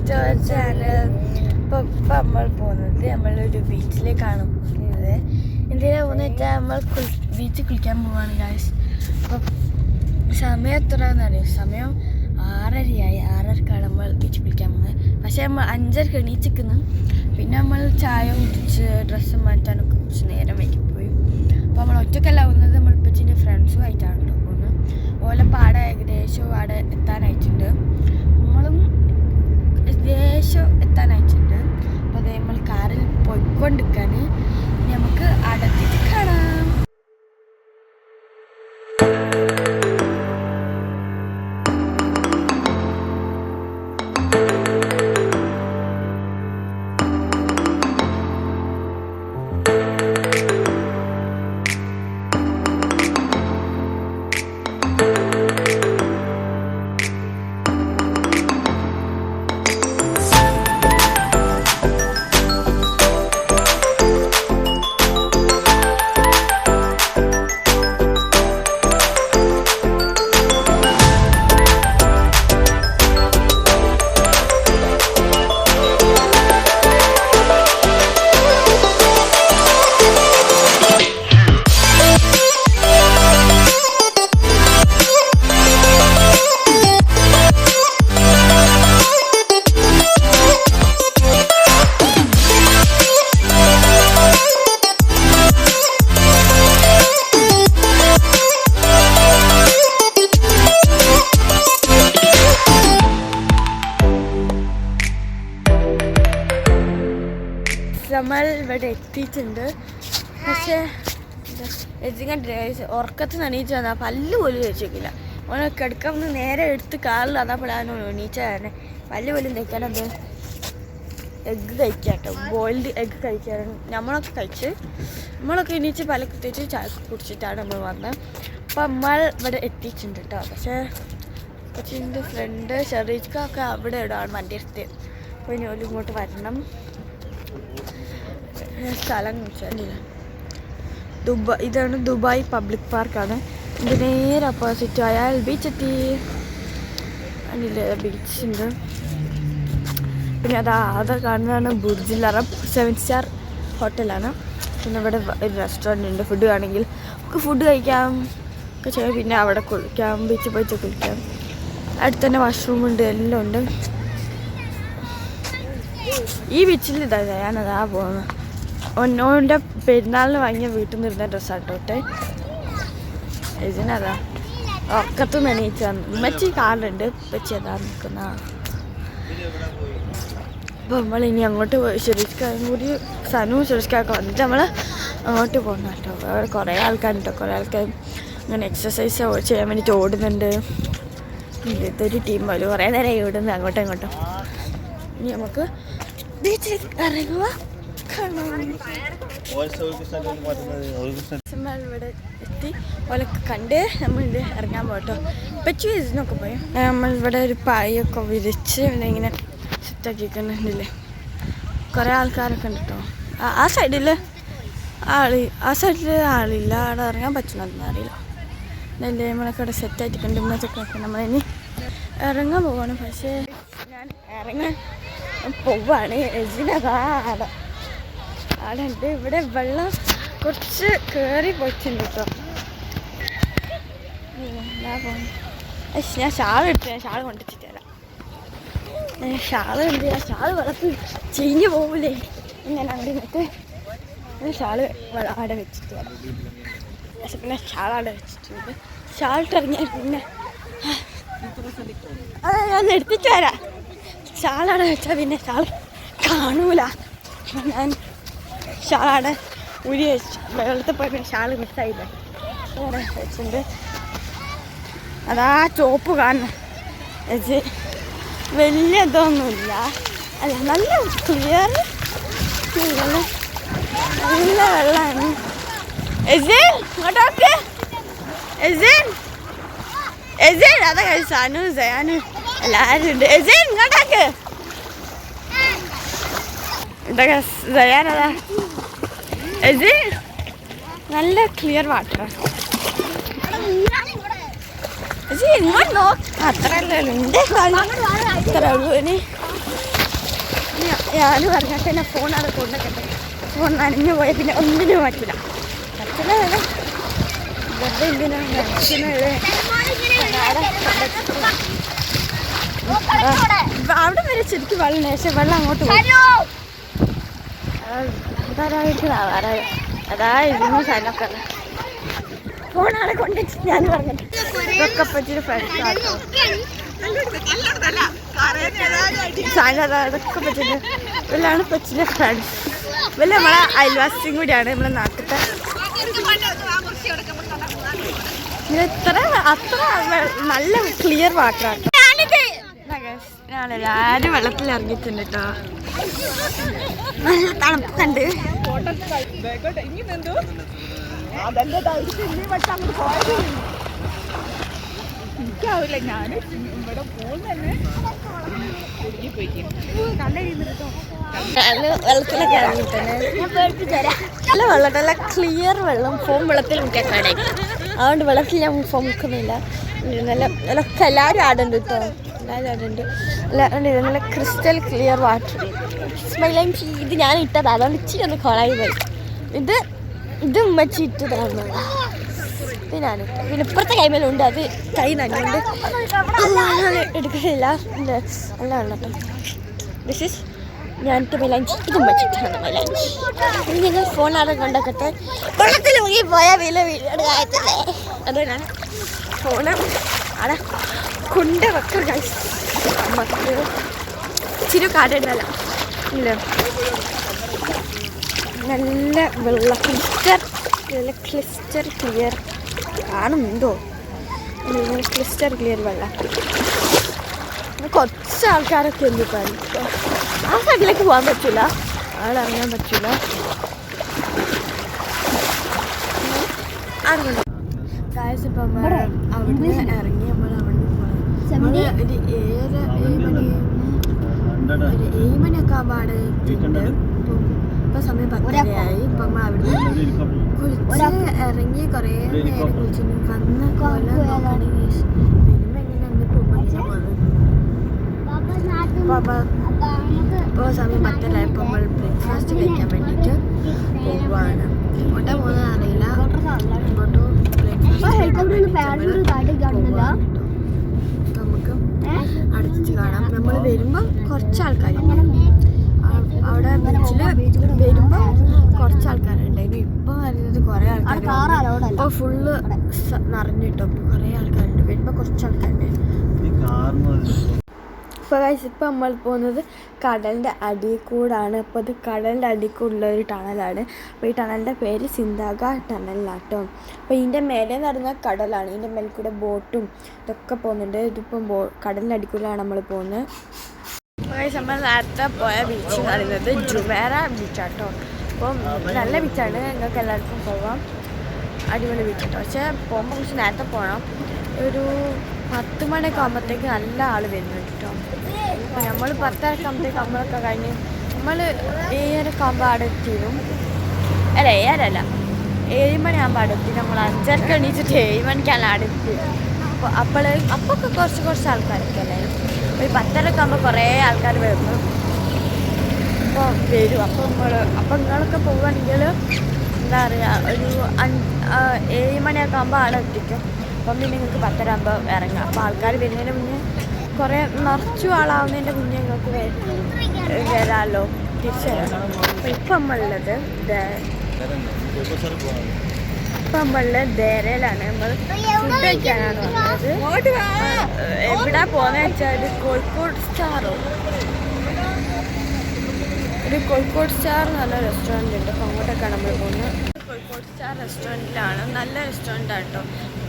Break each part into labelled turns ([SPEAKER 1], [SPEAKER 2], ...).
[SPEAKER 1] To our channel. ഇപ്പം നമ്മൾ പോകുന്നത് നമ്മളൊരു ബീച്ചിലേക്കാണ് പോകുന്നത്. എന്തിനാ പോകുന്നത് വെച്ചാൽ നമ്മൾ ബീച്ചിൽ കുളിക്കാൻ പോവാണ് ഗായ്സ്. അപ്പം സമയം എത്രയാണെന്നറിയോ? സമയം 6:30 6:30 നമ്മൾ ബീച്ചിൽ കുളിക്കാൻ പോകുന്നത്. പക്ഷേ നമ്മൾ 5:30 എണീച്ചിരിക്കുന്നു. പിന്നെ നമ്മൾ ചായ കുടിച്ച് ഡ്രസ്സ് മാറ്റാനൊക്കെ കുറച്ച് നേരം വൈകിപ്പോയി. അപ്പോൾ നമ്മൾ ഒറ്റക്കല്ല പോകുന്നത്, നമ്മൾ ഇപ്പച്ചിൻ്റെ ഫ്രണ്ട്സുമായിട്ടാണ് പോകുന്നത്. ഓലപ്പം അവിടെ ഏകദേശം അവിടെ എത്താനായിട്ടുണ്ട്. നമ്മളും ഏകദേശം എത്താനായിട്ടുണ്ട്. അപ്പോൾ അതേ നമ്മൾ കാറിൽ പോയിക്കൊണ്ടിരിക്കാൻ. നമുക്ക് അടുത്തിട്ട് കാണാം. നമ്മൾ ഇവിടെ എത്തിയിട്ടുണ്ട്. പക്ഷേ ഉറക്കത്തിൽ എണീച്ച് വന്നാൽ പല്ല് പോലും കഴിച്ചില്ല. ഓനെ കിടക്കാൻ നേരെ എടുത്ത് കാറിൽ അതപ്പോഴാണ് എണീച്ച തന്നെ പല്ല് പോലും തയ്ക്കാനത് എഗ്ഗ് കഴിക്കാട്ടോ. ബോയിൽഡ് എഗ്ഗ് കഴിക്കാറുണ്ട്. നമ്മളൊക്കെ എണീച്ച് പല കുത്തിച്ച് ചായ കുടിച്ചിട്ടാണ് നമ്മൾ വന്നത്. അപ്പം നമ്മൾ ഇവിടെ എത്തിയിട്ടുണ്ട് കേട്ടോ. പക്ഷേ കൊച്ചിൻ്റെ ഫ്രണ്ട് ഷെറീജ്ക്കൊക്കെ അവിടെ ഇടാണ് വണ്ടി എടുത്തത്. അപ്പോൾ ഇനി ഒരു ഇങ്ങോട്ട് വരണം. സ്ഥലം വെച്ചാൽ ഇതാണ് ദുബായ് പബ്ലിക് പാർക്കാണ്. ഇത് നേരെ ഓപ്പോസിറ്റ് ആയാൽ ബീച്ചെത്തി. അതിൽ ബീച്ചുണ്ട്. പിന്നെ അത് കാണുന്നതാണ് ബുർജുൽ അറബ് 7 സ്റ്റാർ ഹോട്ടലാണ്. പിന്നെ ഇവിടെ ഒരു റെസ്റ്റോറൻറ്റ് ഉണ്ട്. ഫുഡ് വേണമെങ്കിൽ നമുക്ക് ഫുഡ് കഴിക്കാം ഒക്കെ ചെയ്യാം. പിന്നെ അവിടെ കുളിക്കാം, ബീച്ചിൽ പോയിട്ട് കുളിക്കാം. അടുത്ത് തന്നെ വാഷ്റൂം ഉണ്ട്, എല്ലാം ഉണ്ട്. ഈ ബീച്ചിൽ ഞാനതാ പോകുന്നത്. ഒന്നോൻ്റെ പെരുന്നാളിന് വാങ്ങിയ വീട്ടിൽ നിന്ന് ഇരുന്ന ഡ്രസ്സാട്ടോട്ടെ. ഇതിനതാ ഉറക്കത്തുനിന്ന് എണീച്ച് വന്നു. ഉമ്മച്ചി കാറുണ്ട്, ഉപ്പച്ചി അതാ നിൽക്കുന്ന. അപ്പോൾ നമ്മളിനി അങ്ങോട്ട് പോയി ഷെരീഷ്കാരും കൂടി സനു ഷെരീഷ്കാരൊക്കെ വന്നിട്ട് നമ്മൾ അങ്ങോട്ട് പോകുന്ന കേട്ടോ. അവിടെ കുറേ ആൾക്കാരുണ്ടോ. കുറേ ആൾക്കാർ അങ്ങനെ എക്സസൈസ് ചെയ്യാൻ വേണ്ടിയിട്ട് ഓടുന്നുണ്ട്. ഇതൊരു ടീം പോലെ കുറേ നേരം ഓടുന്നത് അങ്ങോട്ടും ഇങ്ങോട്ടും. ഇനി നമുക്ക് ബീച്ചിൽ ഇറങ്ങുക. ഇവിടെ എത്തി ഓലൊക്കെ കണ്ട് നമ്മളിത് ഇറങ്ങാൻ പോട്ടോ. പച്ചു ഇതിനൊക്കെ പോയി നമ്മളിവിടെ ഒരു പായൊക്കെ വിരിച്ച് ഇങ്ങനെ സെറ്റാക്കിക്കുന്നുണ്ടല്ലേ. കുറേ ആൾക്കാരൊക്കെ ഉണ്ട് കേട്ടോ. ആ സൈഡിൽ ആളില്ല. അവിടെ ഇറങ്ങാൻ പറ്റണമെന്ന് അറിയില്ല. നല്ല നമ്മളൊക്കെ അവിടെ സെറ്റാക്കിയിട്ടുണ്ട്. ഇന്നൊക്കെ നമ്മളിനി ഇറങ്ങാൻ പോവാണ്. പക്ഷേ ഞാൻ ഇറങ്ങാൻ പോവാണ്. അവിടെ ഉണ്ട്. ഇവിടെ വെള്ളം കുറച്ച് കയറി പോയിട്ടുണ്ട് കേട്ടോ. ഞാൻ ഷാൾ എടുത്ത് ഷാൾ കൊണ്ടിട്ട് തരാം. ഷാൾ ഉണ്ട്. ആ ഷാൾ വെള്ളത്തിൽ ചീഞ്ഞ് പോകില്ലേ. ഞാൻ അവിടെ നിന്നിട്ട് ഷാൾ അവിടെ വെച്ചിട്ട് തരാം. പക്ഷെ പിന്നെ ഷാൾ അവിടെ വെച്ചിട്ടുണ്ട്. ഷാൾ ഇട്ടിറങ്ങിയാൽ പിന്നെ ഞാൻ എടുത്തിട്ട് വരാം. ഷാൾ അവിടെ വെച്ചാൽ പിന്നെ ഷാൾ കാണൂല. ഞാൻ ഷാളവിടെ ഉരി വെച്ചു. വെള്ളത്തിൽ പോയി ഷാൾ മിസ്സായില്ല. അവിടെ വെച്ചിട്ടുണ്ട്. അതാ ചോപ്പ് കാണുന്നത്. വലിയ ഇതൊന്നുമില്ല. അല്ല നല്ല ക്ലിയർ നല്ല വെള്ളമാണ്. ഇങ്ങോട്ടോക്ക് അതാ സനു സയാനു എല്ലാവരും ഉണ്ട്. ഇങ്ങോട്ടോക്ക് ഇതൊക്കെ സയാനതാ. നല്ല ക്ലിയർ വാട്ടറാണ്. ഇങ്ങോട്ട് നോക്ക്. അത്രയല്ലേ ഉണ്ട്. അത്ര ഉള്ളൂ. ഇനി ഞാനും ഇറങ്ങട്ടെ, ഞാൻ ഫോൺ അവിടെ കൊണ്ടുവെക്കട്ടെ. ഫോൺ നനഞ്ഞു പോയ പിന്നെ ഒന്നിനും പറ്റില്ല. വെറുതെ എന്തിനാണ് അവിടെ വരെ ശരിക്കും വെള്ളം, പക്ഷെ വെള്ളം അങ്ങോട്ട് പോയി. അതാ ഇരുന്ന് സൈനൊക്കെ ഫോണാടെ കൊണ്ടുവച്ച് ഞാൻ പറഞ്ഞിട്ട് ഇതൊക്കെ പറ്റിയൊരു ഫ്രണ്ട്സ് ആട്ടോ. അതൊക്കെ പറ്റില്ല ഇവരാണ് പറ്റിയ ഫ്രണ്ട്സ്. ഇവല്ല നമ്മളെ അയൽവാസിയും കൂടിയാണ്, നമ്മളെ നാട്ടിലത്തെ. അത്ര നല്ല ക്ലിയർ വാട്ടറാണ്. ഞാനെല്ലാരും വെള്ളത്തിൽ ഇറങ്ങിയിട്ടുണ്ട് കേട്ടോ. നല്ല തണുപ്പുണ്ട്. എനിക്കാവില്ല, ഞാൻ ഇവിടെ പോകുന്നതന്നെ വെള്ളത്തിലൊക്കെ ഇറങ്ങിയിട്ടുണ്ട്. നല്ല വെള്ളം, നല്ല ക്ലിയർ വെള്ളം. ഫോം വെള്ളത്തിൽ മുക്കാൻ കഴിയും. അതുകൊണ്ട് വെള്ളത്തിൽ ഞാൻ ഫോം മുക്കുന്നില്ല. നല്ല നല്ല എല്ലാവരും ആടുണ്ട് കേട്ടോ, എല്ലാവരും ആടുണ്ട്. നല്ല ക്രിസ്റ്റൽ ക്ലിയർ വാട്ടർ. സ്മൈലൈം ഇത് ഞാൻ ഇട്ടതാണ്, അതുകൊണ്ട് ഇച്ചിരി ഒന്ന് കൊളായി പോയി. ഇത് ഉമ്മച്ചി ഇട്ടതാണ്. ഇത് ഞാനിട്ട. പിന്നെ ഇപ്പുറത്തെ കൈമേലുണ്ട്, അത് കൈ നന്നുണ്ട് എടുക്കുന്നില്ല. നല്ല വെള്ളം കേട്ടോ. ദിസ് ഇസ് ഞാനിട്ട് മൈലാഞ്ചി. ഇത് ഉമ്മച്ചിട്ടാണ് മൈലാഞ്ചി. ഇത് ഞങ്ങൾ ഫോണാടെ കൊണ്ടൊക്കെ വെള്ളത്തിൽ മുങ്ങി പോയാൽ വില വീട് കാര്യത്തില്ലേ. അത് ഞാൻ ഫോണ് അവിടെ കൊണ്ട് വെക്കാം ഗൈസ്. നമുക്ക് ഇച്ചിരി കാടുണ്ടല്ല ഇല്ല. നല്ല വെള്ള ക്ലിസ്റ്റർ ക്ലിയർ കാണുന്നുണ്ടോ? ക്ലിസ്റ്റർ ക്ലിയർ വെള്ളം. കുറച്ച് ആൾക്കാരൊക്കെ ഉണ്ട് ഇപ്പോൾ. ആ സൈഡിലേക്ക് പോകാൻ പറ്റില്ല, അവിടെ ഇറങ്ങാൻ പറ്റില്ല. അതുകൊണ്ട് ഇപ്പം അവിടുന്ന് ഇറങ്ങി നമ്മൾ അവിടെ പോയി. ഒരു 7 മണിയൊക്കെ ആകുമ്പോൾ അവിടെ എത്തിയിട്ടുണ്ട്. ഇപ്പം സമയം 10:30 ഇപ്പം നമ്മൾ അവിടെ കുളിച്ച് ഇറങ്ങി കുറേ നേരം കുളിച്ചു വന്ന് കൊല്ലം നോക്കുകയാണെങ്കിൽ വരുമ്പോൾ എങ്ങനെയാണ് പോകുന്നത്. ഇപ്പോൾ സമയം 10:30 ഇപ്പോൾ നമ്മൾ ബ്രേക്ക്ഫാസ്റ്റ് കഴിക്കാൻ വേണ്ടിയിട്ട് പോകുവാണ്. എങ്ങോട്ടാ പോകുന്നത് അറിയില്ല. ഇങ്ങോട്ട് നമുക്ക് അടുത്ത് കാണാം. നമ്മൾ വരുമ്പോൾ കുറച്ച് ആൾക്കാരുണ്ട് അവിടെ ബീച്ചിൽ. വരുമ്പോൾ കുറച്ച് ആൾക്കാരുണ്ടായിരുന്നു. ഇപ്പോൾ വരുന്നത് കുറേ ആൾക്കാർ. ഇപ്പോൾ ഫുള്ള് നിറഞ്ഞിട്ടോ. കുറേ ആൾക്കാരുണ്ട്. വരുമ്പോൾ കുറച്ച് ആൾക്കാരുണ്ട്. ഇപ്പോൾ ഇപ്പോൾ നമ്മൾ പോകുന്നത് കടലിൻ്റെ അടിയിൽ കൂടാണ്. അപ്പോൾ ഇത് കടലിൻ്റെ അടിയിൽ കൂടുള്ള ഒരു ടണലാണ്. അപ്പോൾ ഈ ടണലിൻ്റെ പേര് സിന്ധാഗ ടണലാട്ടോ. അപ്പോൾ ഇതിൻ്റെ മേലെ നടന്ന കടലാണ്. ഇതിൻ്റെ മേലെ കൂടെ ബോട്ടും ഇതൊക്കെ പോകുന്നുണ്ട്. ഇതിപ്പം കടലിൻ്റെ അടിക്കൂടാണ് നമ്മൾ പോകുന്നത്. നമ്മൾ നേരത്തെ പോയ ബീച്ച് എന്ന് പറയുന്നത് ജുമേറ ബീച്ചാട്ടോ. അപ്പം നല്ല ബീച്ചാണ്, നിങ്ങൾക്ക് എല്ലാവർക്കും പോകാം. അടിപൊളി ബീച്ചാട്ടോ. പക്ഷേ പോകുമ്പോൾ കുറച്ച് നേരത്തെ പോകണം. ഒരു 10 മണിയൊക്കെ ആകുമ്പോഴത്തേക്ക് നല്ല ആൾ വരുന്നുണ്ട് കേട്ടോ. അപ്പോൾ നമ്മൾ 10:30 ആകുമ്പോഴത്തേക്ക് നമ്മളൊക്കെ കഴിഞ്ഞ് നമ്മൾ 7:30 ആകുമ്പോൾ അവിടെ എത്തിയിരുന്നു. അല്ല 7:30 7 മണിയാകുമ്പോൾ അവിടെ എത്തി. നമ്മൾ 5:30 എണീച്ചിട്ട് 7 മണിക്കാണ് അവിടെ എത്തി. അപ്പോഴൊക്കെ കുറച്ച് ആൾക്കാരൊക്കെ അല്ലായിരുന്നു. ഒരു 10:30 ആകുമ്പോൾ കുറേ ആൾക്കാർ വരുന്നു. അപ്പോൾ വരും. അപ്പോൾ നിങ്ങളൊക്കെ പോവുകയാണെങ്കിൽ എന്താ പറയുക, ഒരു 7 മണിയൊക്കെ ആകുമ്പോൾ അവിടെ എത്തിക്കും. അപ്പം പിന്നെ നിങ്ങൾക്ക് 10:30 ആകുമ്പോൾ ഇറങ്ങാം. അപ്പോൾ ആൾക്കാർ വരുന്നതിന് മുന്നേ കുറേ നിറച്ചു ആളാവുന്നതിൻ്റെ മുന്നേ നിങ്ങൾക്ക് വരാമല്ലോ, തിരിച്ചു വരാം. അപ്പോൾ ഇപ്പം നമ്മളുള്ളത് ദേരയിലാണ്. നമ്മൾ ഫുഡ് കഴിക്കാനാണ് വന്നത്. എവിടെ പോകുന്നത് വെച്ചാൽ കോഴിക്കോട് സ്റ്റാറോ, ഒരു കോഴിക്കോട് സ്റ്റാർ എന്ന് പറഞ്ഞ റെസ്റ്റോറൻറ്റ് ഉണ്ട്. അപ്പോൾ അങ്ങോട്ടൊക്കെയാണ് നമ്മൾ പോകുന്നത്. കോഴിക്കോട് സ്റ്റാർ റെസ്റ്റോറൻറ്റിലാണ്. നല്ല റെസ്റ്റോറൻറ്റാണ് കേട്ടോ.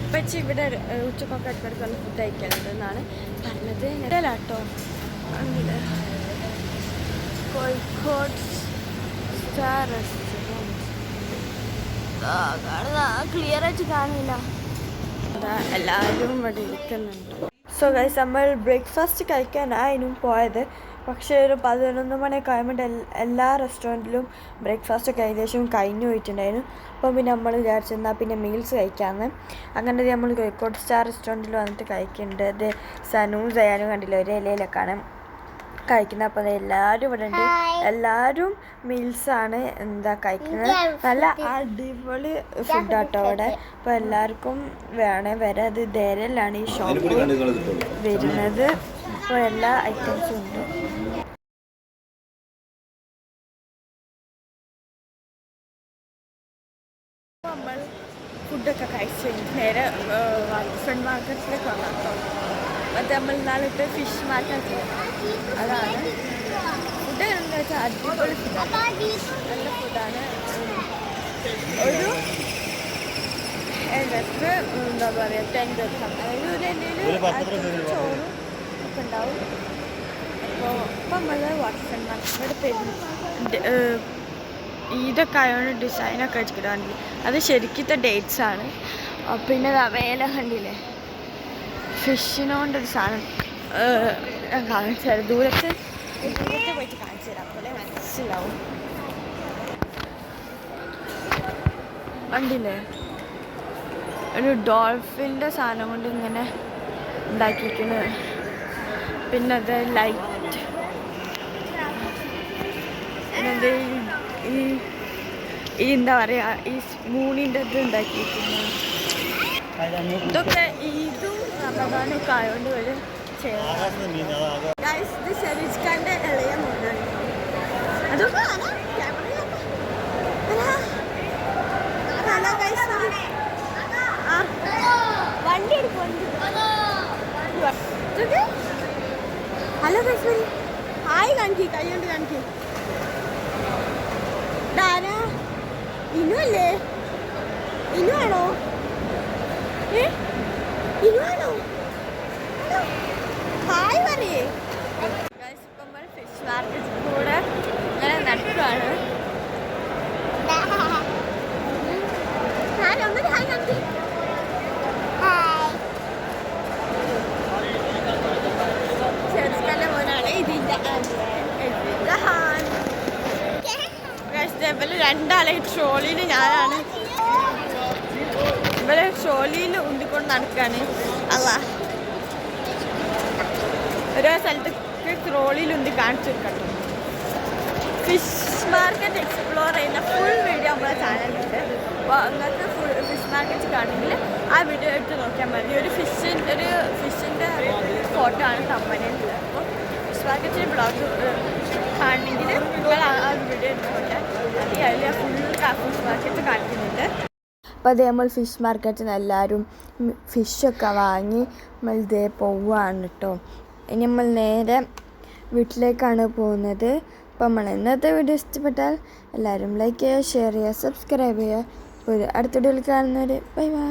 [SPEAKER 1] ഇപ്പം ഇവിടെ ഉച്ചക്കൊക്കെ ഇടയ്ക്കിടയ്ക്ക് വന്ന് ഫുഡ് കഴിക്കാനുണ്ട് എന്നാണ് പറഞ്ഞത്. ഇടയിലാട്ടോ കോഴിക്കോട് സ്റ്റാർ റെസ്റ്റോറൻറ്റ്. ക്ലിയർ ആയിട്ട് കാണില്ല. എല്ലാവരും ഇവിടെ ഇരിക്കുന്നുണ്ട്. സോ ഗൈസ് നമ്മൾ ബ്രേക്ക്ഫാസ്റ്റ് കഴിക്കാനായിരുന്നു പോയത്. പക്ഷേ ഒരു 11 മണിയൊക്കെ ആയതുകൊണ്ട് എല്ലാ റെസ്റ്റോറൻറ്റിലും ബ്രേക്ക്ഫാസ്റ്റൊക്കെ ഏകദേശം കഴിഞ്ഞു പോയിട്ടുണ്ടായിരുന്നു. അപ്പോൾ പിന്നെ നമ്മൾ വിചാരിച്ചെന്നാൽ പിന്നെ മീൽസ് കഴിക്കാമെന്ന്. അങ്ങനെ നമ്മൾ കോഴിക്കോട് സ്റ്റാർ റെസ്റ്റോറൻറ്റിൽ വന്നിട്ട് കഴിക്കുന്നുണ്ട്. അത് സനു ജയാനും കണ്ടില്ല, ഒരു ഇലയിലൊക്കെയാണ്. കഴിക്കുന്നത്. അപ്പോൾ എല്ലാവരും ഇവിടെ ഉണ്ട്. എല്ലാവരും മീൽസാണ് എന്താ കഴിക്കുന്നത്. നല്ല അടിപൊളി ഫുഡാട്ടോ അവിടെ. അപ്പോൾ എല്ലാവർക്കും വരാം. അത് ദേരയിലാണ് ഈ ഷോപ്പ് വരുന്നത്. അപ്പോൾ എല്ലാ ഐറ്റംസും ഉണ്ട്. നമ്മൾ ഫുഡൊക്കെ കഴിച്ച് കഴിഞ്ഞ് നേരെ ഫ്രണ്ട് മാർക്കറ്റിലേക്ക് വന്നു കേട്ടോ. അത് നമ്മൾ നാളത്തെ ഫിഷ് മാർക്കറ്റ് അതാണ്. ഫുഡ് എന്താ വെച്ചാൽ അടിപൊളി ഫുഡാണ്, നല്ല ഫുഡാണ്. ഒരു എന്താ പറയുക 10 ദിവസം, അതായത് ഒരു എന്തെങ്കിലും ചോറും ഒക്കെ ഉണ്ടാവും. അപ്പോൾ നമ്മൾ ഫ്രണ്ട് മാർക്കറ്റിൻ്റെ ഇതൊക്കെ ആയതുകൊണ്ട് ഡിസൈനൊക്കെ വെച്ചിട്ടാണ്. അത് ശരിക്കത്തെ ഡേറ്റ്സ് ആണ്. പിന്നെ വേല കണ്ടില്ലേ, ഫിഷിനോണ്ടൊരു സാധനം ഞാൻ കാണിച്ചു തരാം. ദൂരത്ത് പോയിട്ട് കാണിച്ചു തരാം, അപ്പോൾ മനസ്സിലാവും. കണ്ടില്ലേ, ഒരു ഡോൾഫിൻ്റെ സാധനം കൊണ്ട് ഇങ്ങനെ ഉണ്ടാക്കിയിരിക്കുന്നത്. പിന്നെ അത് ലൈറ്റ് പിന്നത് ഈ എന്താ പറയുക, ഈ മൂണിൻ്റെ ഇത് ഉണ്ടാക്കിയിരിക്കുന്നത്. ഇതൊക്കെ ഇതും റമദാനൊക്കെ ആയതുകൊണ്ട് വരും ചെയ്യുന്നത്. ഇത് ഷെരീജ് ഖാൻ്റെ ഇളയ മോനാണ്. അതൊക്കെ വണ്ടി എടുക്കും. ഹലോ കശ്മീരി, ഹായ് കാണിക്കി, കൈ കൊണ്ട് കാണിക്കി. ഡാരാ ഇനു അല്ലേ? ഇനു ആണോ? ഇനു ആണോ? ഹായ് പറയേ. നമ്മൾ ഫിഷ് മാർക്കറ്റിൽ കൂടെ ഇങ്ങനെ നടക്കുകയാണ്. ചെറുക്കൻ്റെ മോനാണ് ഇതിൻ്റെ രണ്ടാളെ ട്രോളിയിൽ ഞാനാണ്. ഇവിടെ ട്രോളിയിൽ ഉന്തിക്കൊണ്ട് നടക്കുകയാണ്. അല്ല ഓരോ സ്ഥലത്തേക്ക് ട്രോളിയിൽ ഉന്തി കാണിച്ചു കൊടുക്കട്ടെ. ഫിഷ് മാർക്കറ്റ് എക്സ്പ്ലോർ ചെയ്യുന്ന ഫുൾ വീഡിയോ നമ്മുടെ ചാനലിലുണ്ട്. അപ്പോൾ നിങ്ങൾക്ക് ഫിഷ് മാർക്കറ്റ് കാണുമെങ്കിൽ ആ വീഡിയോ എടുത്ത് നോക്കിയാൽ മതി. ഒരു ഫിഷിൻ്റെ ഫോട്ടോ ആണ് കമ്പനിയുള്ളത്. അപ്പോൾ ഫിഷ് മാർക്കറ്റിൻ്റെ ബ്ലോഗ് കാണണമെങ്കിൽ നിങ്ങൾ ആ വീഡിയോ എടുത്ത് നോക്കിയാൽ മതി. അതിൽ ഫുൾ ഫിഷ് മാർക്കറ്റ് കാണിക്കുന്നുണ്ട്. അപ്പോൾ അത് നമ്മൾ ഫിഷ് മാർക്കറ്റിൽ നിന്ന് എല്ലാവരും ഫിഷൊക്കെ വാങ്ങി നമ്മൾ ഇതേ പോവുകയാണ് കേട്ടോ. ഇനി നമ്മൾ നേരെ വീട്ടിലേക്കാണ് പോകുന്നത്. അപ്പോൾ നമ്മൾ ഇന്നത്തെ വീഡിയോ ഇഷ്ടപ്പെട്ടാൽ എല്ലാവരും ലൈക്ക് ചെയ്യുക, ഷെയർ ചെയ്യുക, സബ്സ്ക്രൈബ് ചെയ്യുക. ഒരു അടുത്ത വീഡിയോയിൽ കാണുന്നവർ ബൈ ബൈ.